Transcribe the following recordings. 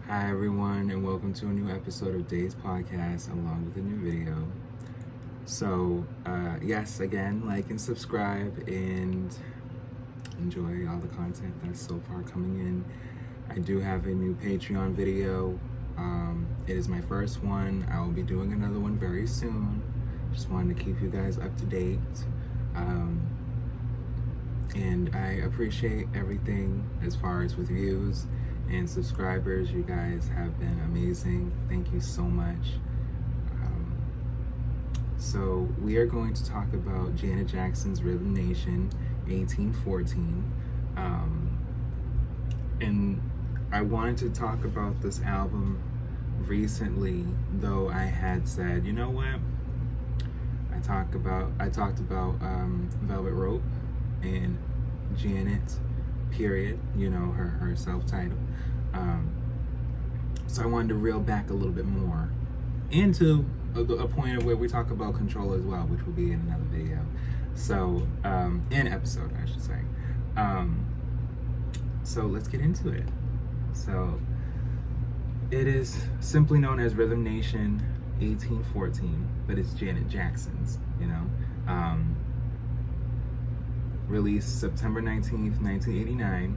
Hi everyone, and welcome to a new episode of Days Podcast along with a new video. So, yes, again, like and subscribe and enjoy all the content that's so far coming in. I do have a new Patreon video. It is my first one. I will be doing another one very soon. Just wanted to keep you guys up to date. And I appreciate everything as far as with views and subscribers. You guys have been amazing. Thank you so much. So we are going to talk about Janet Jackson's Rhythm Nation 1814. And I wanted to talk about this album recently, though I had said, you know what? I talked about Velvet Rope and Janet, period, her self-titled. So I wanted to reel back a little bit more into a point of where we talk about Control as well, which will be in another video. So, an episode, I should say. So let's get into it. So, it is simply known as Rhythm Nation 1814, but it's Janet Jackson's, released September 19th, 1989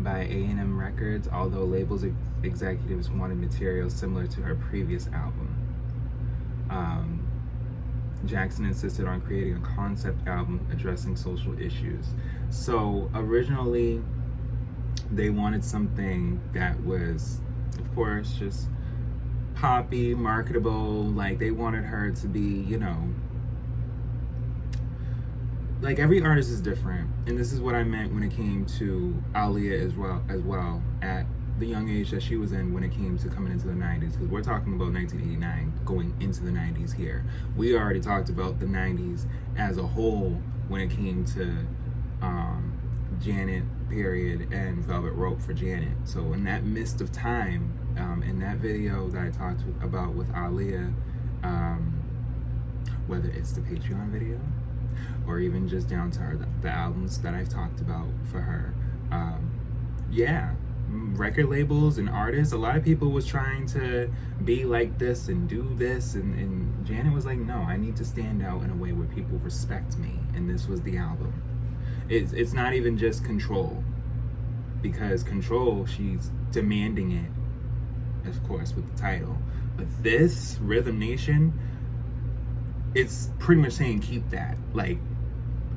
by A&M Records, although labels executives wanted material similar to her previous album. Jackson insisted on creating a concept album addressing social issues. So originally, they wanted something that was, of course, just poppy, marketable. Like, they wanted her to be, like, every artist is different, and this is what I meant when it came to Aaliyah as well at the young age that she was in when it came to coming into the 90s, because we're talking about 1989 going into the 90s here. We already talked about the 90s as a whole when it came to Janet, period, and Velvet Rope for Janet. So in that mist of time, in that video that I talked about with Aaliyah, whether it's the Patreon video or even just down to the albums that I've talked about for her, record labels and artists, a lot of people was trying to be like this and do this, and Janet was like, no, I need to stand out in a way where people respect me, and this was the album. It's not even just Control, because Control, she's demanding it, of course, with the title, but this Rhythm Nation, it's pretty much saying keep that. Like,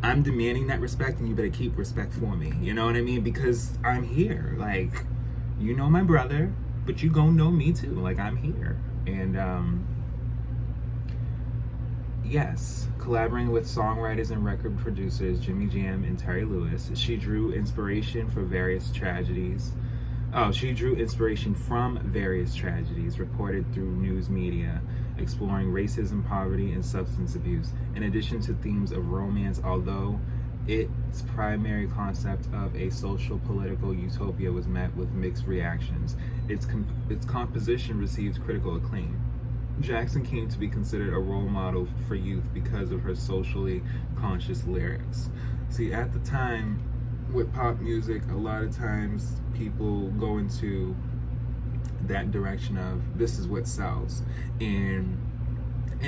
I'm demanding that respect, and you better keep respect for me. You know what I mean? Because I'm here. Like, you know my brother, but you gon' know me too. Like, I'm here. And yes, collaborating with songwriters and record producers Jimmy Jam and Terry Lewis, she drew inspiration from various tragedies reported through news media, exploring racism, poverty, and substance abuse, in addition to themes of romance, although its primary concept of a social political utopia was met with mixed reactions. Its composition received critical acclaim. Jackson came to be considered a role model for youth because of her socially conscious lyrics. See, at the time, with pop music, a lot of times people go into that direction of this is what sells, and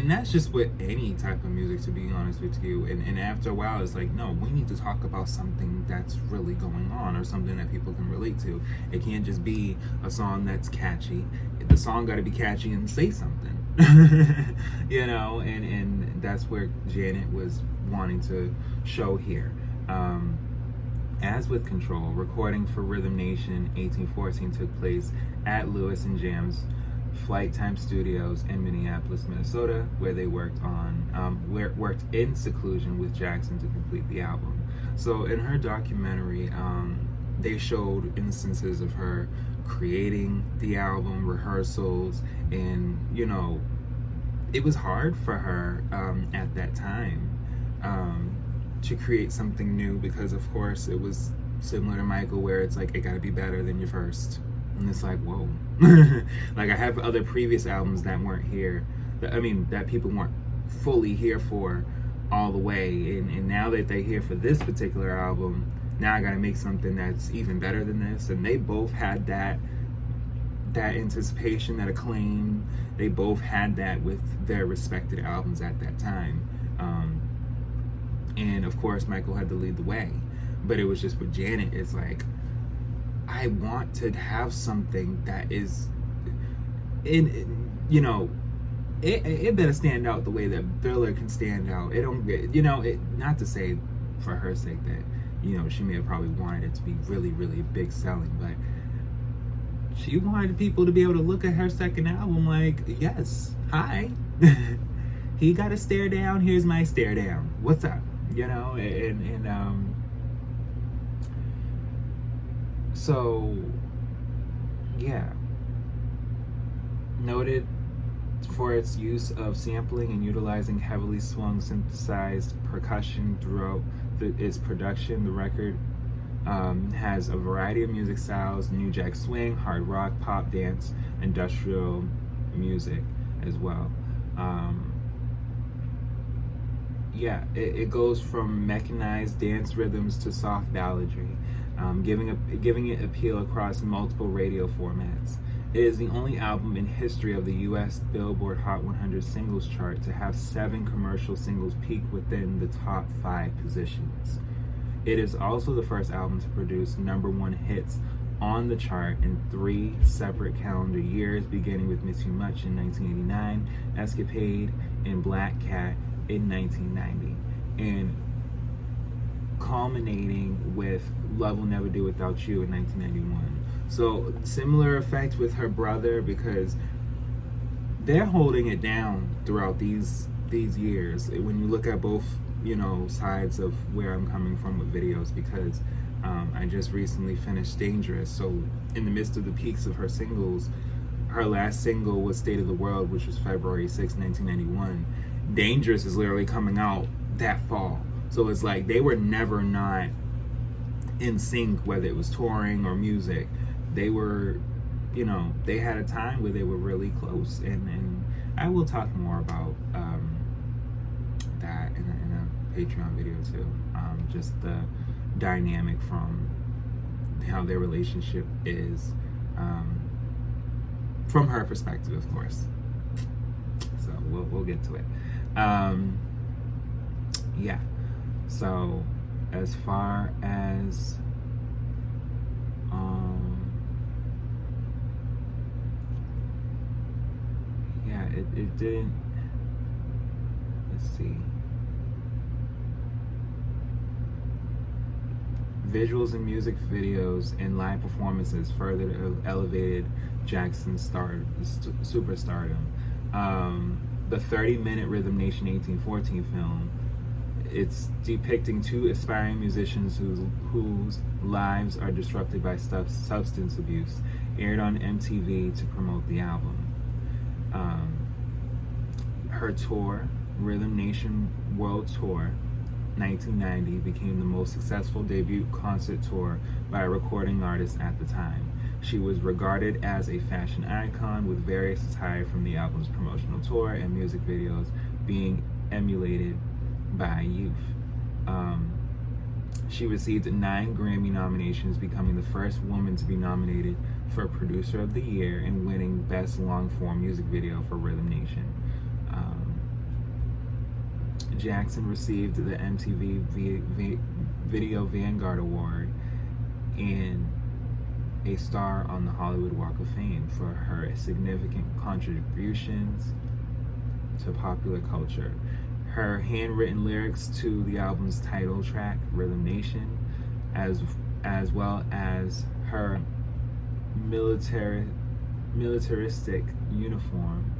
that's just with any type of music, to be honest with you. And after a while, it's like, no, we need to talk about something that's really going on, or something that people can relate to. It can't just be a song that's catchy. The song got to be catchy and say something. And that's where Janet was wanting to show here. As with Control, recording for Rhythm Nation 1814 took place at Lewis and Jam's Flight Time Studios in Minneapolis, Minnesota, where they worked in seclusion with Jackson to complete the album. So in her documentary, they showed instances of her creating the album, rehearsals, and it was hard for her at that time to create something new, because of course it was similar to Michael, where it's like, it gotta be better than your first. And it's like, whoa. Like, I have other previous albums that weren't here, that people weren't fully here for all the way, and now that they're here for this particular album, now I gotta make something that's even better than this. And they both had that that anticipation, that acclaim. They both had that with their respected albums at that time. And of course, Michael had to lead the way. But it was just with Janet, it's like, I want to have something that is, it better stand out the way that Thriller can stand out. It don't, not to say for her sake that, she may have probably wanted it to be really, really big selling, but she wanted people to be able to look at her second album like, yes, hi. He got a stare down, here's my stare down. What's up? So, yeah. Noted for its use of sampling and utilizing heavily swung synthesized percussion throughout its production, the record has a variety of music styles: New Jack Swing, hard rock, pop, dance, industrial music as well. It goes from mechanized dance rhythms to soft balladry, giving it appeal across multiple radio formats. It is the only album in history of the U.S. Billboard Hot 100 singles chart to have 7 commercial singles peak within the top 5 positions. It is also the first album to produce #1 hits on the chart in 3 separate calendar years, beginning with Miss You Much in 1989, Escapade, and Black Cat in 1990, and culminating with Love Will Never Do Without You in 1991. So similar effect with her brother, because they're holding it down throughout these years. When you look at both, sides of where I'm coming from with videos, because I just recently finished Dangerous. So in the midst of the peaks of her singles, her last single was State of the World, which was February 6, 1991. Dangerous is literally coming out that fall. So it's like they were never not in sync, whether it was touring or music. They were, they had a time where they were really close. And I will talk more about that in a Patreon video too. Just the dynamic from how their relationship is, from her perspective, of course. So we'll get to it. So as far as it didn't, let's see, visuals and music videos and live performances further elevated Jackson's superstardom. The 30-minute Rhythm Nation 1814 film, it's depicting 2 aspiring musicians whose lives are disrupted by substance abuse, aired on MTV to promote the album. Her tour, Rhythm Nation World Tour 1990, became the most successful debut concert tour by a recording artist at the time. She was regarded as a fashion icon, with various attire from the album's promotional tour and music videos being emulated by youth. She received 9 Grammy nominations, becoming the first woman to be nominated for Producer of the Year and winning Best Long-Form Music Video for Rhythm Nation. Jackson received the MTV Video Vanguard Award and a star on the Hollywood Walk of Fame for her significant contributions to popular culture. Her handwritten lyrics to the album's title track, Rhythm Nation, as well as her militaristic uniform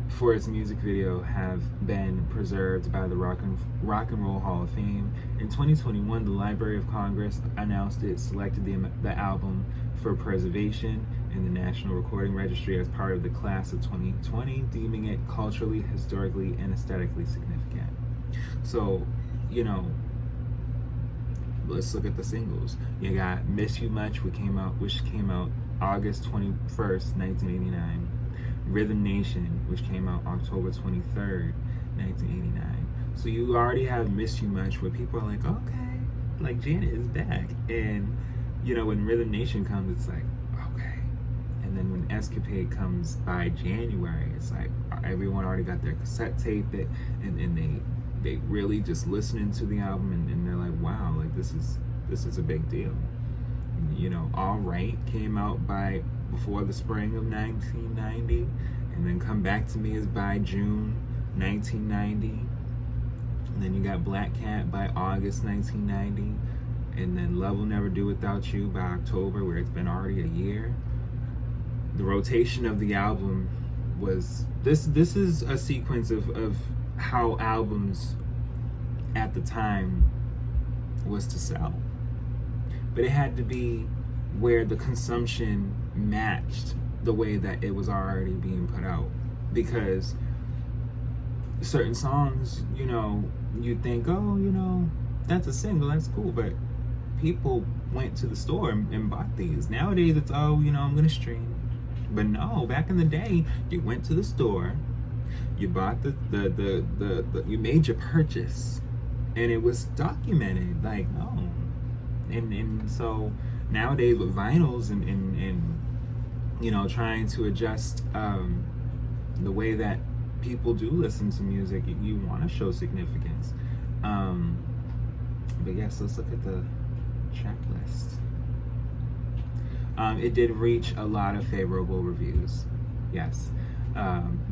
for its music video, have been preserved by the Rock and Roll Hall of Fame. In 2021, the Library of Congress announced it selected the album for preservation in the National Recording Registry as part of the class of 2020, deeming it culturally, historically, and aesthetically significant. So, let's look at the singles. You got Miss You Much, which came out August 21st, 1989. Rhythm Nation, which came out October 23rd, 1989. So you already have Miss You Much, where people are like, okay, like Janet is back. And, when Rhythm Nation comes, it's like, And then when Escapade comes by January, it's like everyone already got their cassette tape it, and they really just listening to the album, and they're like, wow, like this is a big deal. You know, All Right came out by before the spring of 1990, and then Come Back to Me is by June 1990. And then you got Black Cat by August 1990, and then Love Will Never Do Without You by October, where it's been already a year. The rotation of the album was this is a sequence of how albums at the time was to sell. But it had to be where the consumption matched the way that it was already being put out. Because certain songs, you know, you think, oh, you know, that's a single, that's cool, but people went to the store and bought these. Nowadays it's, oh, you know, I'm gonna stream. But no, back in the day, you went to the store, you bought the you made your purchase, and it was documented. Like, no. And so nowadays with vinyls and you know, trying to adjust the way that people do listen to music, you want to show significance. But yes, let's look at the track list. It did reach a lot of favorable reviews. Yes.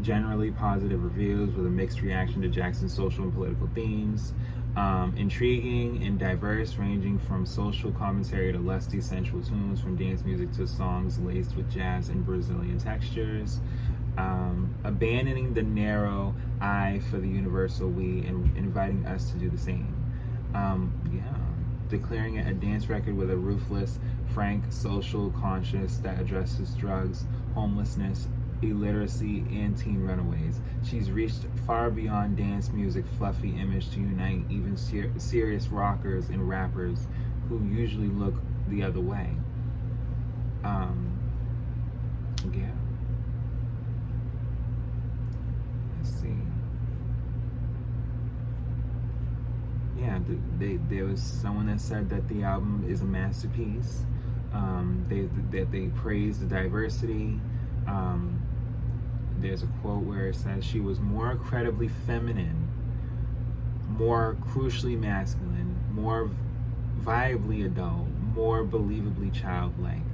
Generally positive reviews with a mixed reaction to Jackson's social and political themes. Intriguing and diverse, ranging from social commentary to lusty, sensual tunes, from dance music to songs laced with jazz and Brazilian textures. Abandoning the narrow eye for the universal we and inviting us to do the same. Declaring it a dance record with a ruthless, frank, social conscience that addresses drugs, homelessness, illiteracy, and teen runaways. She's reached far beyond dance music fluffy image to unite even serious rockers and rappers who usually look the other way. Let's see. There was someone that said that the album is a masterpiece. They praised the diversity. There's a quote where it says she was more incredibly feminine, more crucially masculine, more viably adult, more believably childlike.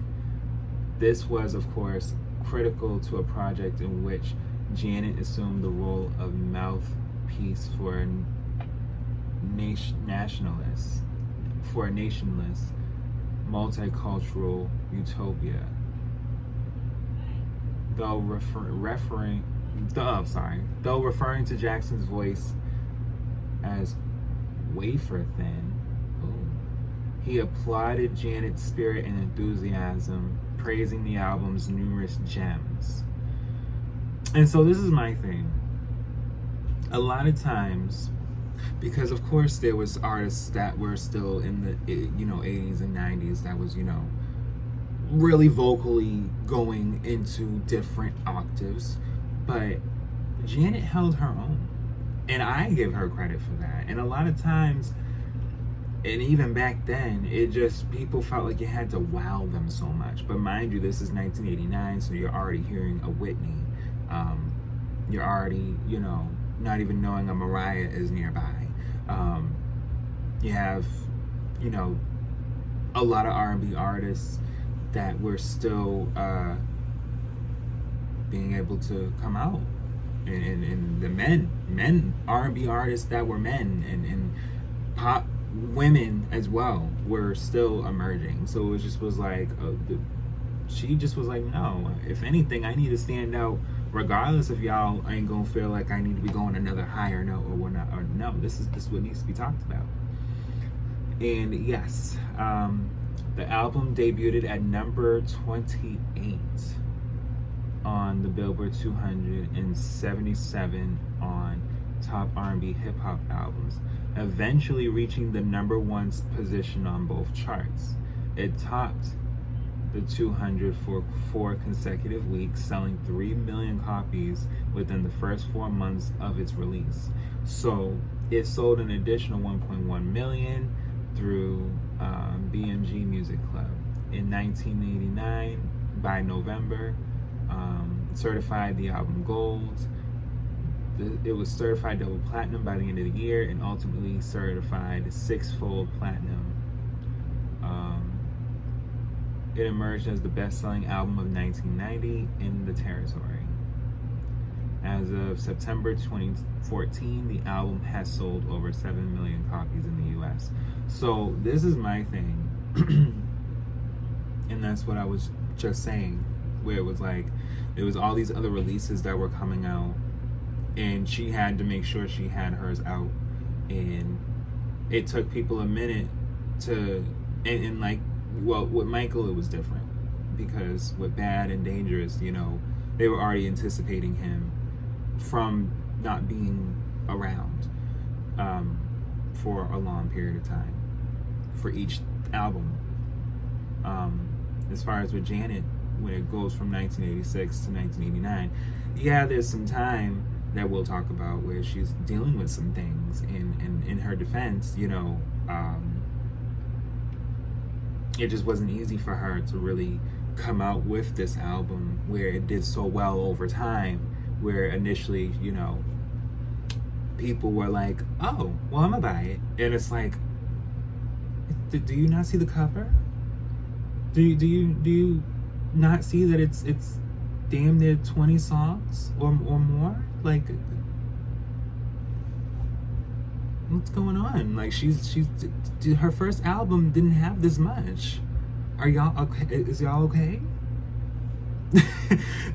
This was, of course, critical to a project in which Janet assumed the role of mouthpiece for a nationalist, for a nationless, multicultural utopia. Though referring to Jackson's voice as wafer thin, he applauded Janet's spirit and enthusiasm, praising the album's numerous gems. And so this is my thing. A lot of times, because of course there was artists that were still in the 80s and 90s that was really vocally going into different octaves, but Janet held her own, and I give her credit for that. And a lot of times, and even back then, it just, people felt like you had to wow them so much. But mind you, this is 1989, so you're already hearing a Whitney. You're already, not even knowing a Mariah is nearby. You have, a lot of R&B artists that were still being able to come out, and the men R&B artists that were men, and pop women as well were still emerging. So it just was like she just was like, no, if anything, I need to stand out, regardless if y'all ain't gonna feel like I need to be going another higher note or whatnot, or no, this is what needs to be talked about. And yes, the album debuted at number 28 on the Billboard 200 and 77 on top R&B hip hop albums, eventually reaching the number 1 position on both charts. It topped the 200 for 4 consecutive weeks, selling 3 million copies within the first 4 months of its release. So it sold an additional 1.1 million through BMG Music Club. In 1989, by November. Certified the album gold. It was certified double platinum by the end of the year, and ultimately certified 6-fold platinum. It emerged as the best-selling album of 1990 in the territory. As of September 2014, the album has sold over 7 million copies in the US. So this is my thing. And that's what I was just saying, where it was like, there was all these other releases that were coming out, and she had to make sure she had hers out. And it took people a minute to, and like, well, with Michael, it was different. Because with Bad and Dangerous, you know, they were already anticipating him from not being around for a long period of time for each album. As far as with Janet, when it goes from 1986 to 1989, yeah, there's some time that we'll talk about where she's dealing with some things. And in her defense, you know, it just wasn't easy for her to really come out with this album where it did so well over time, where initially, you know, people were like, oh, well, I'm gonna buy it. And it's like, do you not see the cover? Do you not see that it's damn near 20 songs or more? Like, what's going on? Like, her first album didn't have this much. Are y'all okay? Is y'all okay?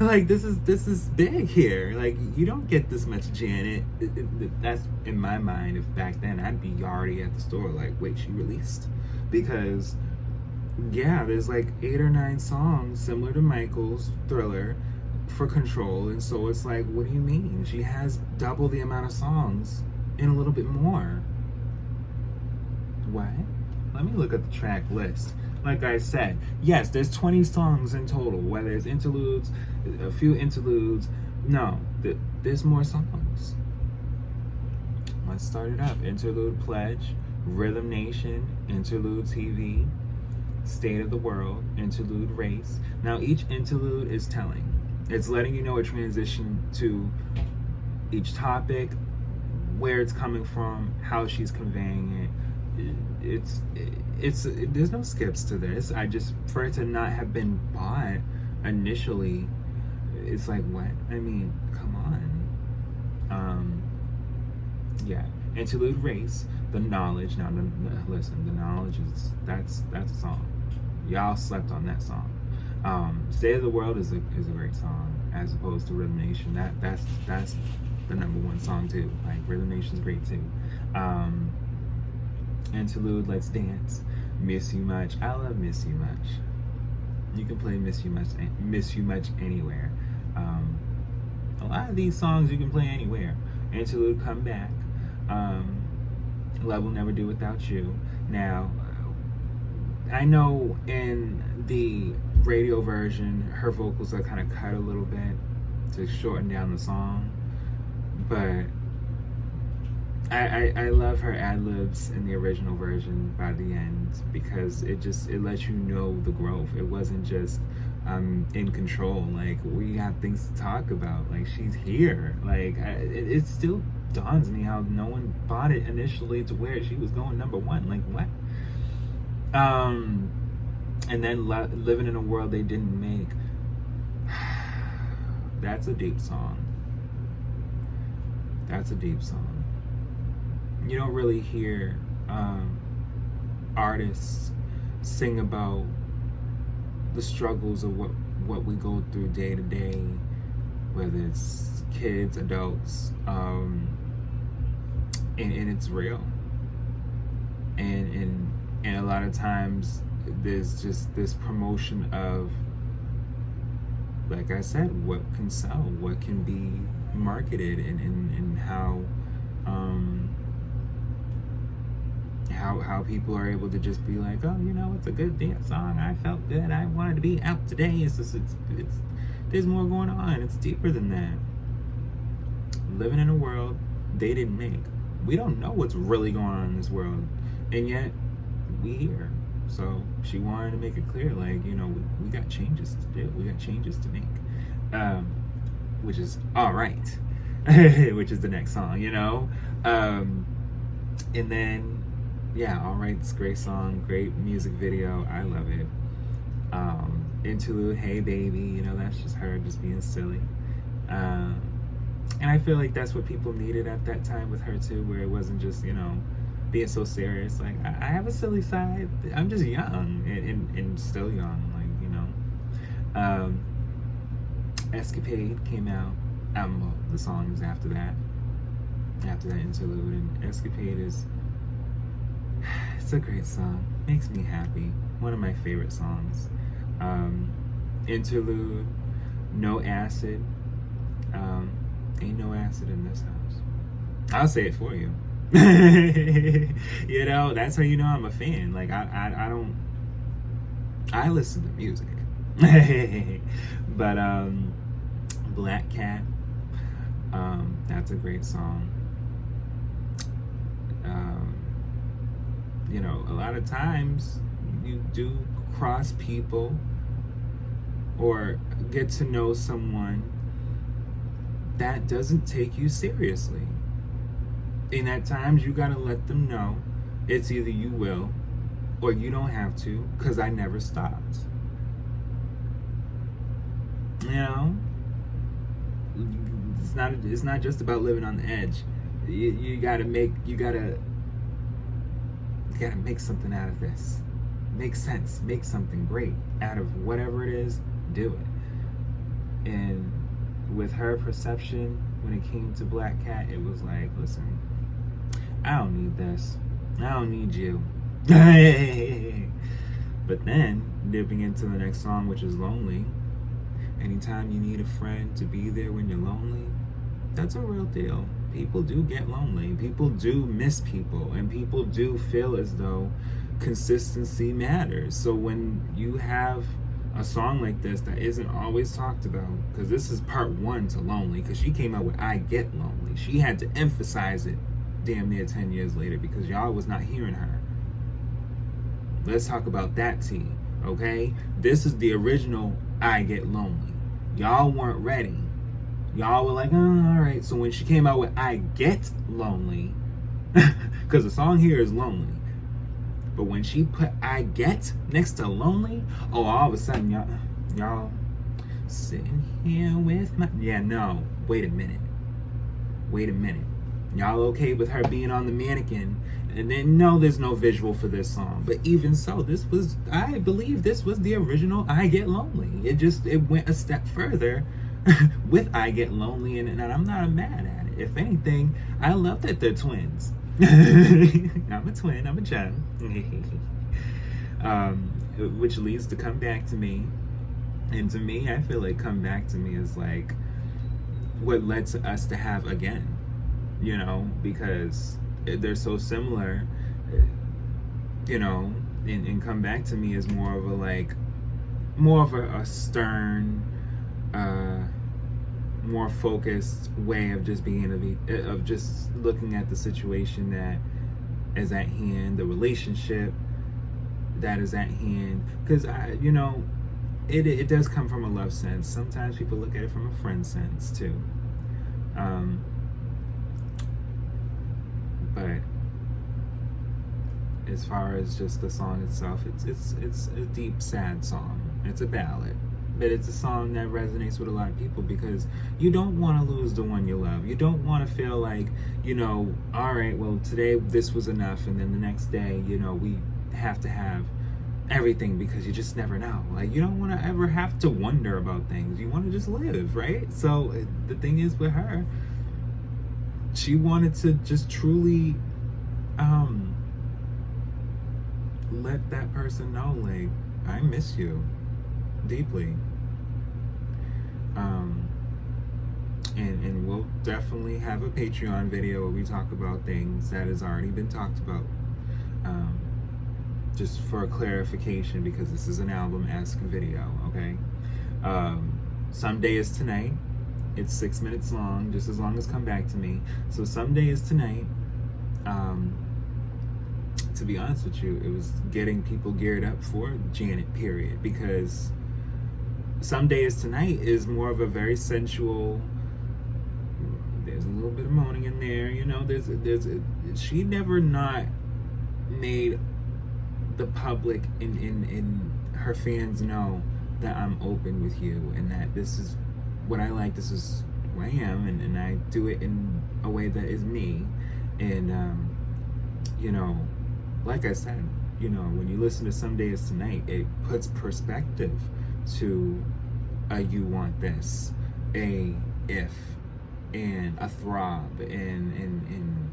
Like, this is big here. Like, you don't get this much Janet. That's in my mind. If back then, I'd be already at the store like, wait, she released? Because yeah, there's like 8 or 9 songs similar to Michael's Thriller for Control, and so it's like, what do you mean? She has double the amount of songs and a little bit more. What? Let me look at the track list. Like I said, yes, there's 20 songs in total, whether it's interludes, a few interludes. No, there's more songs. Let's start it up. Interlude Pledge, Rhythm Nation, Interlude TV, State of the World, Interlude Race. Now each interlude is telling. It's letting you know a transition to each topic, where it's coming from, how she's conveying it. It's there's no skips to this. I just, for it to not have been bought initially, it's like, what? I mean, come on. Yeah. Interlude Race, The Knowledge. Now, listen, The Knowledge that's a song. Y'all slept on that song. State of the World is a great song, as opposed to Rhythm Nation. That's the #1 song too. Like, Rhythm Nation's great too. Interlude, Let's Dance, Miss You Much. I love Miss You Much. You can play Miss You Much anywhere. A lot of these songs you can play anywhere. Interlude, Come Back. Love Will Never Do Without You. Now, I know in the radio version, her vocals are kind of cut a little bit to shorten down the song, but I love her ad-libs in the original version by the end, because it lets you know the growth. It wasn't just in control, like, we got things to talk about, like, she's here. Like, it still dawns me how no one bought it initially to where she was going #1. Like, what? And then Living in a World They Didn't Make. That's a deep song. That's a deep song. You don't really hear artists sing about the struggles of what we go through day to day, whether it's kids, adults, and it's real. And a lot of times there's just this promotion of, like I said, what can sell, what can be marketed, and how people are able to just be like, oh, you know, it's a good dance song, I felt good, I wanted to be out today. It's there's more going on. It's deeper than that. Living in a World They Didn't Make. We don't know what's really going on in this world, and yet we here. So she wanted to make it clear, like, you know, we got changes to do. We got changes to make. Which is all right. Which is the next song, you know? And then, yeah, All Right's a great song, great music video. I love it. Interlude, Hey Baby, you know, that's just her just being silly. And I feel like that's what people needed at that time with her too, where it wasn't just, you know, being so serious. Like, I have a silly side. I'm just young and still young, like, you know. Escapade came out. Well, the song is after that interlude, and Escapade is, it's a great song. Makes me happy. One of my favorite songs. Interlude, No Acid. Ain't no acid in this house. I'll say it for you. You know, that's how you know I'm a fan. Like, I don't, I listen to music. But Black Cat, that's a great song. You know, a lot of times you do cross people or get to know someone that doesn't take you seriously. And at times you gotta let them know it's either you will or you don't have to, because I never stopped. You know? It's not just about living on the edge. You gotta make something out of this. Make sense. Make something great out of whatever it is. Do it. And with her perception, when it came to Black Cat, it was like, listen, I don't need this. I don't need you. But then, dipping into the next song, which is Lonely. Anytime you need a friend to be there when you're lonely, that's a real deal. People do get lonely. People do miss people. And people do feel as though consistency matters. So when you have a song like this that isn't always talked about, because this is part one to Lonely, because she came out with I Get Lonely. She had to emphasize it damn near 10 years later because y'all was not hearing her. Let's talk about that tea, okay? This is the original I Get Lonely. Y'all weren't ready. Y'all were like, oh, all right. So when she came out with I Get Lonely, because the song here is Lonely, but when she put I Get next to Lonely, oh, all of a sudden, y'all sitting here with my, yeah, no, wait a minute. Y'all okay with her being on the mannequin? And then, no, there's no visual for this song. But even so, I believe this was the original I Get Lonely. It went a step further with I Get Lonely, and I'm not mad at it. If anything, I love that they're twins. I'm a twin, I'm a gem. Which leads to Come Back to Me. And to me, I feel like Come Back to Me is like what led to us to have Again. You know, because they're so similar, you know, and Come Back to Me is more of a stern, more focused way of just of just looking at the situation that is at hand, the relationship that is at hand. Because you know, it does come from a love sense. Sometimes people look at it from a friend sense too. But as far as just the song itself, it's a deep, sad song. It's a ballad, but it's a song that resonates with a lot of people because you don't want to lose the one you love. You don't want to feel like, you know, all right, well, today this was enough, and then the next day, you know, we have to have everything, because you just never know. Like, you don't want to ever have to wonder about things. You want to just live, right? So the thing is with her, she wanted to just truly let that person know, like, I miss you deeply. And we'll definitely have a Patreon video where we talk about things that has already been talked about. Just for clarification, because this is an album-esque video, okay? Someday is Tonight. It's 6 minutes long, just as long as Come Back to Me. So Someday is Tonight. to be honest with you, it was getting people geared up for Janet, period. Because Some Days Tonight is more of a very sensual. There's a little bit of moaning in there, you know. She never not made the public in her fans know that I'm open with you and that this is what I like, this is who I am, and I do it in a way that is me. And you know, like I said, you know, when you listen to Some Days Tonight, it puts perspective to a You Want This, a If, and a Throb, and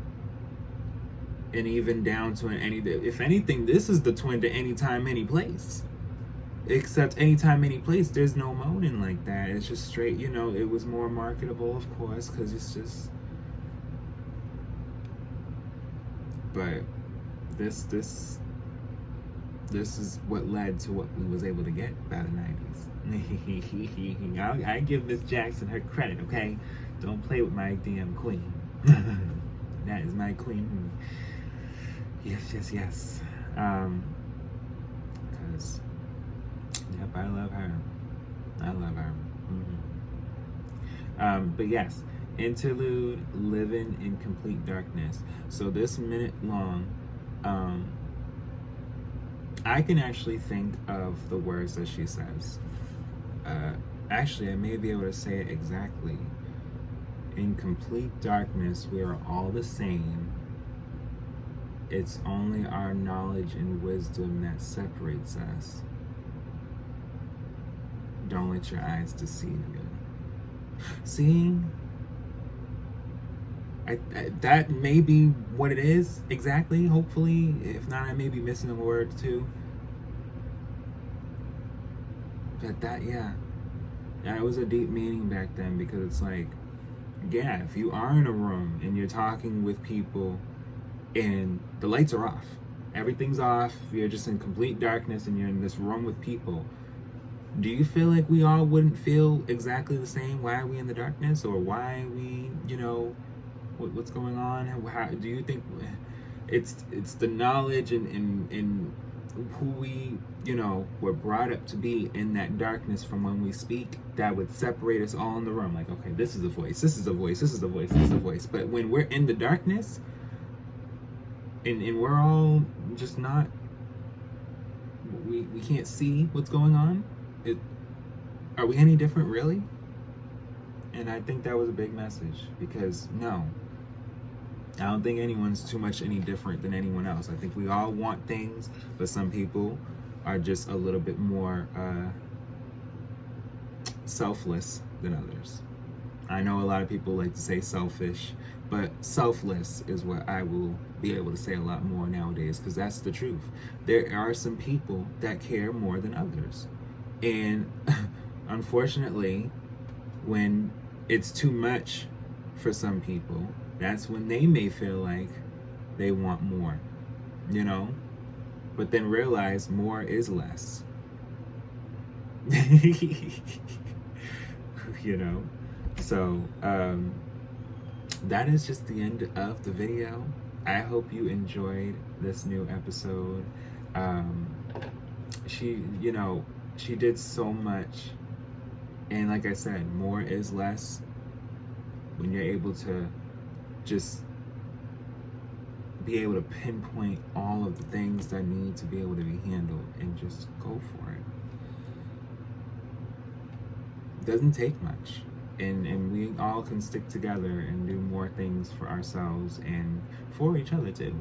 even down to if anything, this is the twin to Anytime, Any Place. Except Anytime, Any Place, there's no moaning like that. It's just straight, you know. It was more marketable, of course, because it's just. But this is what led to what we was able to get by the 90s. I give Miss Jackson her credit, okay? Don't play with my damn queen. That is my queen. Yes. Because, yep, I love her. But yes, interlude, Living in Complete Darkness. So this minute long, I can actually think of the words that she says. Actually, I may be able to say it exactly. In complete darkness, we are all the same. It's only our knowledge and wisdom that separates us. Don't let your eyes deceive you. See? That may be what it is exactly, hopefully. If not, I may be missing a word too. But that was a deep meaning back then, because it's like, yeah, if you are in a room and you're talking with people and the lights are off, everything's off, you're just in complete darkness and you're in this room with people, do you feel like we all wouldn't feel exactly the same? Why are we in the darkness? Or why we, you know, what's going on? How do you think it's the knowledge and who we, you know, were brought up to be in that darkness from when we speak that would separate us all in the room? Like, okay, this is a voice, this is a voice, this is a voice, this is a voice. But when we're in the darkness and we're all just not, we can't see what's going on, are we any different, really? And I think that was a big message, because no, I don't think anyone's too much any different than anyone else. I think we all want things, but some people are just a little bit more selfless than others. I know a lot of people like to say selfish, but selfless is what I will be able to say a lot more nowadays, because that's the truth. There are some people that care more than others. And unfortunately, when it's too much for some people, that's when they may feel like they want more, you know? But then realize more is less. You know? So, that is just the end of the video. I hope you enjoyed this new episode. She did so much. And like I said, more is less when you're able to just be able to pinpoint all of the things that need to be able to be handled and just go for it. It doesn't take much. And we all can stick together and do more things for ourselves and for each other too.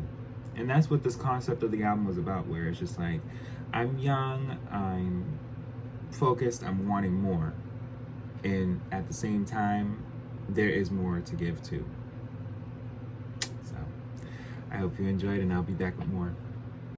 And that's what this concept of the album was about, where it's just like, I'm young, I'm focused, I'm wanting more. And at the same time, there is more to give too. So, I hope you enjoyed, and I'll be back with more.